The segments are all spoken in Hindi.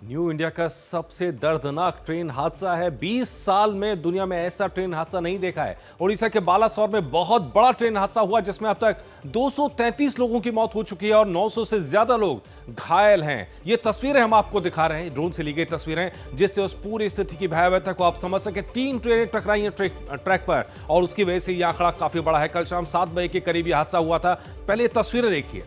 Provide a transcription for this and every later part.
न्यू इंडिया का सबसे दर्दनाक ट्रेन हादसा है। 20 साल में दुनिया में ऐसा ट्रेन हादसा नहीं देखा है। उड़ीसा के बालासोर में बहुत बड़ा ट्रेन हादसा हुआ जिसमें अब तक 233 लोगों की मौत हो चुकी है और 900 से ज्यादा लोग घायल हैं। ये तस्वीरें हम आपको दिखा रहे हैं, ड्रोन से ली गई तस्वीरें, जिससे उस पूरी स्थिति की भयावहता को आप समझ सके। 3 ट्रेनें टकराई हैं ट्रैक पर और उसकी वजह से यह आंकड़ा काफी बड़ा है। कल शाम 7 बजे के करीब यह हादसा हुआ था। पहले तस्वीरें देखिए,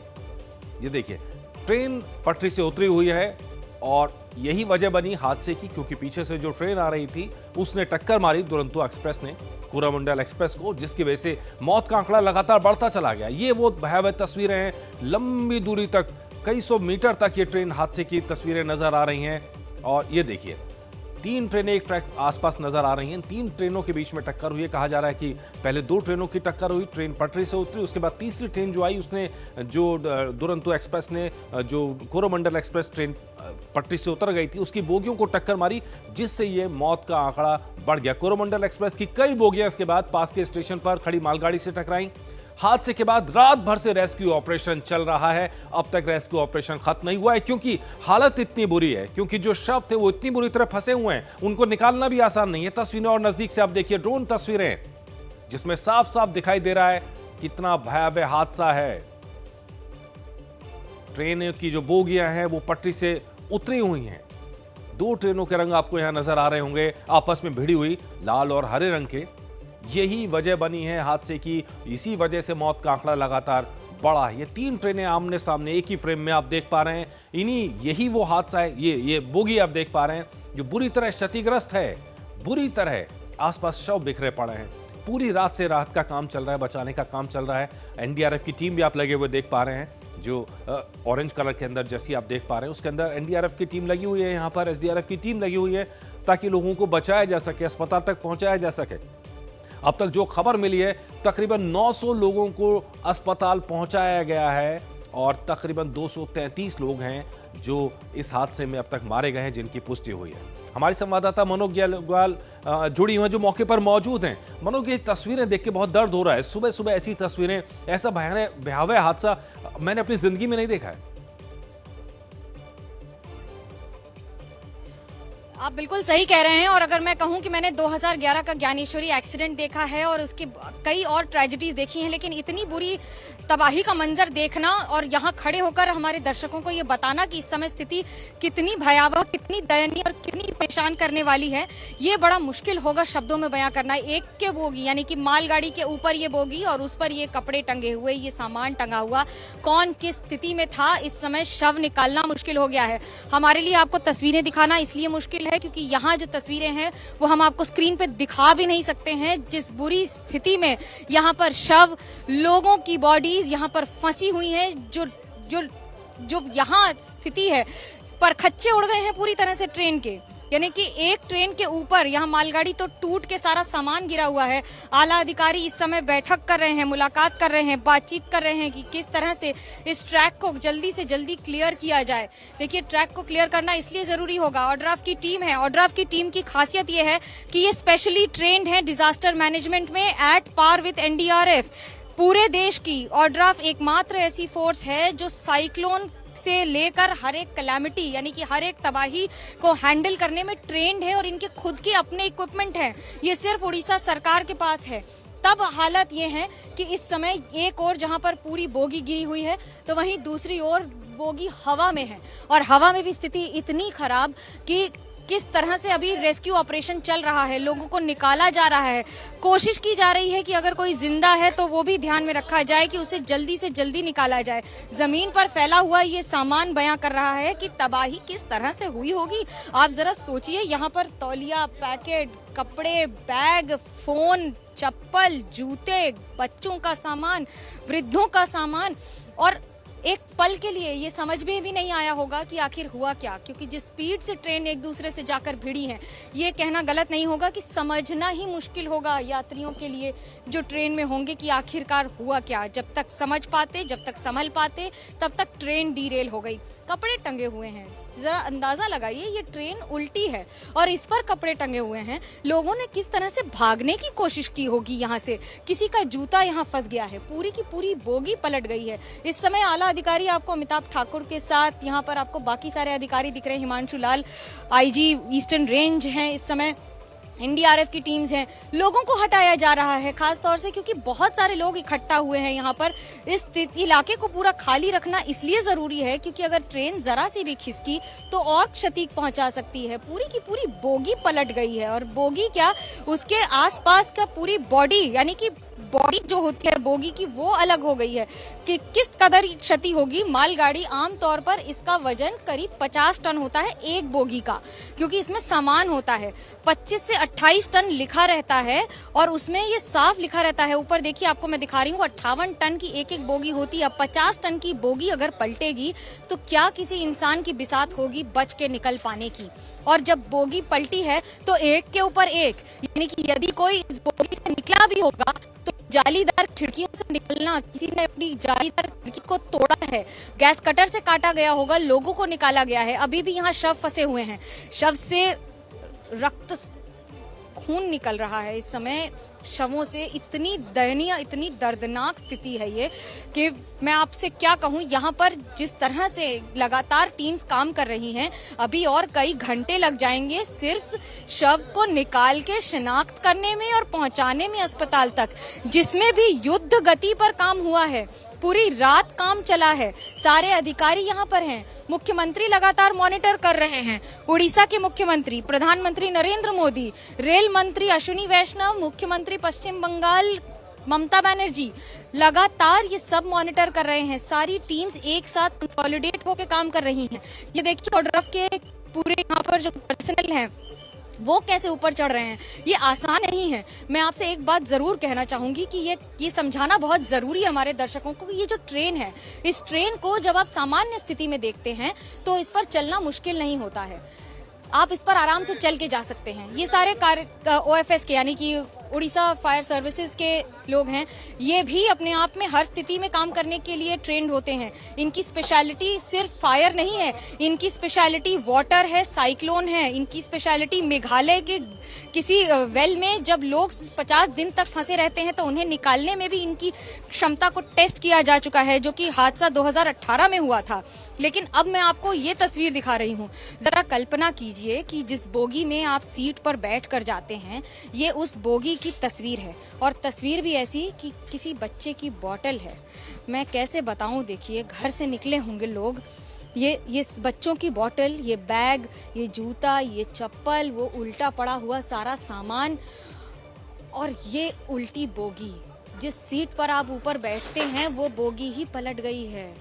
ये देखिए, ट्रेन पटरी से उतरी हुई है और यही वजह बनी हादसे की, क्योंकि पीछे से जो ट्रेन आ रही थी उसने टक्कर मारी दुरंतो एक्सप्रेस ने कोरोमंडल एक्सप्रेस को, जिसकी वजह से मौत का आंकड़ा लगातार बढ़ता चला गया। ये वो भयावह तस्वीरें हैं। लंबी दूरी तक, कई सौ मीटर तक ये ट्रेन हादसे की तस्वीरें नजर आ रही हैं। और ये देखिए, 3 ट्रेनें एक ट्रैक आसपास नजर आ रही हैं। 3 ट्रेनों के बीच में टक्कर हुई है। कहा जा रहा है कि पहले 2 ट्रेनों की टक्कर हुई, ट्रेन पटरी से उतरी, उसके बाद तीसरी ट्रेन जो आई उसने, जो दुरंतो एक्सप्रेस ने, जो कोरोमंडल एक्सप्रेस ट्रेन पटरी से उतर गई थी, उसकी बोगियों को टक्कर मारी, जिससे ये मौत का आंकड़ा बढ़ गया। कोरोमंडल एक्सप्रेस की कई बोगियां इसके बाद पास के स्टेशन पर खड़ी मालगाड़ी से टकराई। हादसे के बाद रात भर से रेस्क्यू ऑपरेशन चल रहा है। अब तक रेस्क्यू ऑपरेशन खत्म नहीं हुआ है, क्योंकि हालत इतनी बुरी है, क्योंकि जो शव थे वो इतनी बुरी तरह फंसे हुए हैं, उनको निकालना भी आसान नहीं है। तस्वीरें और नजदीक से आप देखिए, ड्रोन तस्वीरें, जिसमें साफ साफ दिखाई दे रहा है कितना भयावह हादसा है। ट्रेन की जो बोगियां हैं वो पटरी से उतरी हुई हैं। 2 ट्रेनों के रंग आपको यहां नजर आ रहे होंगे, आपस में भिड़ी हुई, लाल और हरे रंग के। यही वजह बनी है हादसे की। इसी वजह से मौत का आंकड़ा लगातार बढ़ा है। ये 3 ट्रेनें आमने सामने एक ही फ्रेम में आप देख पा रहे हैं। यही वो हादसा है। ये बोगी आप देख पा रहे हैं जो बुरी तरह क्षतिग्रस्त है। बुरी तरह आसपास शव बिखरे पड़े हैं। पूरी रात से राहत का काम चल रहा है, बचाने का काम चल रहा है। एनडीआरएफ की टीम भी आप लगे हुए देख पा रहे हैं, जो ऑरेंज कलर के अंदर जैसी आप देख पा रहे हैं, उसके अंदर एनडीआरएफ की टीम लगी हुई है। यहाँ पर एसडीआरएफ की टीम लगी हुई है ताकि लोगों को बचाया जा सके, अस्पताल तक पहुंचाया जा सके। अब तक जो खबर मिली है, तकरीबन 900 लोगों को अस्पताल पहुंचाया गया है और तकरीबन 233 लोग हैं जो इस हादसे में अब तक मारे गए हैं, जिनकी पुष्टि हुई है। हमारी संवाददाता मनोज ग्याल जुड़ी हुई हैं, जो मौके पर मौजूद हैं। मनोज, ये तस्वीरें देख के बहुत दर्द हो रहा है। सुबह सुबह ऐसी तस्वीरें, ऐसा भयावह हादसा मैंने अपनी जिंदगी में नहीं देखा है। आप बिल्कुल सही कह रहे हैं। और अगर मैं कहूं कि मैंने 2011 का ज्ञानेश्वरी एक्सीडेंट देखा है और उसकी कई और ट्रेजेडीज देखी हैं, लेकिन इतनी बुरी तबाही का मंजर देखना और यहाँ खड़े होकर हमारे दर्शकों को ये बताना कि इस समय स्थिति कितनी भयावह, कितनी दयनीय और कितनी परेशान करने वाली है, ये बड़ा मुश्किल होगा शब्दों में बयां करना। एक के बोगी, यानी कि मालगाड़ी के ऊपर ये बोगी और उस पर ये कपड़े टंगे हुए, ये सामान टंगा हुआ, कौन किस स्थिति में था, इस समय शव निकालना मुश्किल हो गया है। हमारे लिए आपको तस्वीरें दिखाना इसलिए मुश्किल है क्योंकि यहाँ जो तस्वीरें हैं वो हम आपको स्क्रीन पे दिखा भी नहीं सकते हैं। जिस बुरी स्थिति में यहाँ पर शव, लोगों की बॉडीज यहाँ पर फंसी हुई हैं, जो यहाँ स्थिति है, पर खच्चे उड़ गए हैं पूरी तरह से ट्रेन के। यानी कि एक ट्रेन के ऊपर यहाँ मालगाड़ी तो टूट के सारा सामान गिरा हुआ है। आला अधिकारी इस समय बैठक कर रहे हैं, मुलाकात कर रहे हैं, बातचीत कर रहे हैं कि किस तरह से इस ट्रैक को जल्दी से जल्दी क्लियर किया जाए। देखिए, ट्रैक को क्लियर करना इसलिए जरूरी होगा। ऑड्राफ की टीम है, ऑड्राफ की टीम की खासियत ये है कि ये स्पेशली ट्रेंड है डिजास्टर मैनेजमेंट में, एट पार विद एनडीआरएफ। पूरे देश की ऑड्राफ एकमात्र ऐसी फोर्स है जो साइक्लोन से लेकर हर एक कैलामिटी, यानी कि हर एक तबाही को हैंडल करने में ट्रेंड है और इनके खुद के अपने इक्विपमेंट हैं। ये सिर्फ उड़ीसा सरकार के पास है। तब हालत ये है कि इस समय एक और जहां पर पूरी बोगी गिरी हुई है, तो वहीं दूसरी ओर बोगी हवा में है और हवा में भी स्थिति इतनी खराब कि किस तरह से अभी रेस्क्यू ऑपरेशन चल रहा है, लोगों को निकाला जा रहा है। कोशिश की जा रही है कि अगर कोई जिंदा है तो वो भी ध्यान में रखा जाए कि उसे जल्दी से जल्दी निकाला जाए। जमीन पर फैला हुआ ये सामान बयां कर रहा है कि तबाही किस तरह से हुई होगी। आप जरा सोचिए, यहाँ पर तौलिया, पैकेट, कपड़े, बैग, फोन, चप्पल, जूते, बच्चों का सामान, वृद्धों का सामान, और एक पल के लिए ये समझ में भी नहीं आया होगा कि आखिर हुआ क्या, क्योंकि जिस स्पीड से ट्रेन एक दूसरे से जाकर भिड़ी है, ये कहना गलत नहीं होगा कि समझना ही मुश्किल होगा यात्रियों के लिए जो ट्रेन में होंगे कि आखिरकार हुआ क्या। जब तक समझ पाते, जब तक संभल पाते, तब तक ट्रेन डीरेल हो गई। कपड़े टंगे हुए हैं, जरा अंदाजा लगाइए, ये ट्रेन उल्टी है और इस पर कपड़े टंगे हुए हैं। लोगों ने किस तरह से भागने की कोशिश की होगी यहाँ से, किसी का जूता यहाँ फंस गया है, पूरी की पूरी बोगी पलट गई है। इस समय आला अधिकारी आपको अमिताभ ठाकुर के साथ, यहाँ पर आपको बाकी सारे अधिकारी दिख रहे हैं, हिमांशु लाल आईजी ईस्टर्न रेंज हैं, इस समय एनडीआरएफ की टीम्स हैं। लोगों को हटाया जा रहा है खास तौर से क्योंकि बहुत सारे लोग इकट्ठा हुए हैं यहाँ पर। इस इलाके को पूरा खाली रखना इसलिए जरूरी है क्योंकि अगर ट्रेन जरा सी भी खिसकी तो और क्षति पहुंचा सकती है। पूरी की पूरी बोगी पलट गई है और बोगी क्या, उसके आसपास का पूरी बॉडी, यानी कि बॉडी जो होती है बोगी की, वो अलग हो गई है कि किस कदर की क्षति होगी। मालगाड़ी आमतौर पर इसका वजन करीब 50 टन होता है एक बोगी का, क्योंकि इसमें सामान होता है। 25 से 28 टन लिखा रहता है और उसमें ये साफ लिखा रहता है। ऊपर देखिए, आपको मैं दिखा रही हूँ, 58 टन की एक एक बोगी होती है। अब 50 टन की बोगी अगर पलटेगी तो क्या किसी इंसान की बिसात होगी बच के निकल पाने की। और जब बोगी पलटी है तो एक के ऊपर एक, यानी कि यदि कोई इस बोगी से निकला भी होगा तो जालीदार खिड़कियों से निकलना, किसी ने अपनी जालीदार खिड़की को तोड़ा है, गैस कटर से काटा गया होगा, लोगों को निकाला गया है। अभी भी यहाँ शव फंसे हुए हैं, शव से रक्त खून निकल रहा है इस समय शवों से। इतनी दयनीय, इतनी दर्दनाक स्थिति है ये कि मैं आपसे क्या कहूँ। यहाँ पर जिस तरह से लगातार टीम्स काम कर रही हैं, अभी और कई घंटे लग जाएंगे सिर्फ शव को निकाल के शिनाख्त करने में और पहुंचाने में अस्पताल तक, जिसमें भी युद्ध गति पर काम हुआ है। पूरी रात काम चला है, सारे अधिकारी यहाँ पर हैं, मुख्यमंत्री लगातार मॉनिटर कर रहे हैं। उड़ीसा के मुख्यमंत्री, प्रधानमंत्री नरेंद्र मोदी, रेल मंत्री अश्विनी वैष्णव, मुख्यमंत्री पश्चिम बंगाल ममता बनर्जी लगातार ये सब मॉनिटर कर रहे हैं। सारी टीम्स एक साथ कंसोलिडेट होकर काम कर रही हैं। ये देखिए ओडरफ के पूरे यहाँ पर जो पर्सनल हैं वो कैसे ऊपर चढ़ रहे हैं। ये आसान नहीं है। मैं आपसे एक बात जरूर कहना चाहूंगी कि ये समझाना बहुत जरूरी है हमारे दर्शकों को कि ये जो ट्रेन है, इस ट्रेन को जब आप सामान्य स्थिति में देखते हैं तो इस पर चलना मुश्किल नहीं होता है। आप इस पर आराम से चल के जा सकते हैं। ये सारे कार्य ओएफएस के, यानी कि उड़ीसा फायर सर्विसेज के लोग हैं, ये भी अपने आप में हर स्थिति में काम करने के लिए ट्रेंड होते हैं। इनकी स्पेशलिटी सिर्फ फायर नहीं है, इनकी स्पेशलिटी वाटर है, साइक्लोन है, इनकी स्पेशलिटी मेघालय के किसी वेल में जब लोग 50 दिन तक फंसे रहते हैं तो उन्हें निकालने में भी इनकी क्षमता को टेस्ट किया जा चुका है, जो कि हादसा 2018 में हुआ था। लेकिन अब मैं आपको ये तस्वीर दिखा रही हूँ। जरा कल्पना कीजिए कि जिस बोगी में आप सीट पर बैठ कर जाते हैं, ये उस बोगी की तस्वीर है और तस्वीर भी ऐसी कि किसी बच्चे की बोतल है। मैं कैसे बताऊं, देखिए घर से निकले होंगे लोग, ये बच्चों की बोतल, ये बैग, ये जूता, ये चप्पल, वो उल्टा पड़ा हुआ सारा सामान और ये उल्टी बोगी। जिस सीट पर आप ऊपर बैठते हैं वो बोगी ही पलट गई है।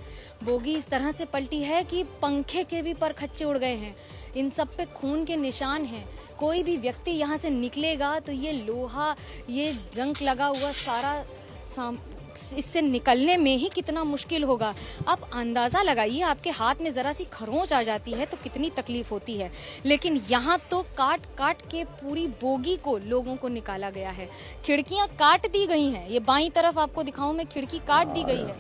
बोगी इस तरह से पलटी है कि पंखे के भी परखच्चे उड़ गए हैं। इन सब पे खून के निशान हैं। कोई भी व्यक्ति यहाँ से निकलेगा तो ये लोहा, ये जंग लगा हुआ सारा इससे निकलने में ही कितना मुश्किल होगा। आप अंदाजा लगाइए, आपके हाथ में जरा सी खरोंच आ जाती है तो कितनी तकलीफ होती है। लेकिन यहाँ तो काट काट के पूरी बोगी को लोगों को निकाला गया है। खिड़कियां काट दी गई हैं। ये बाईं तरफ आपको दिखाऊं मैं, खिड़की काट दी गई है।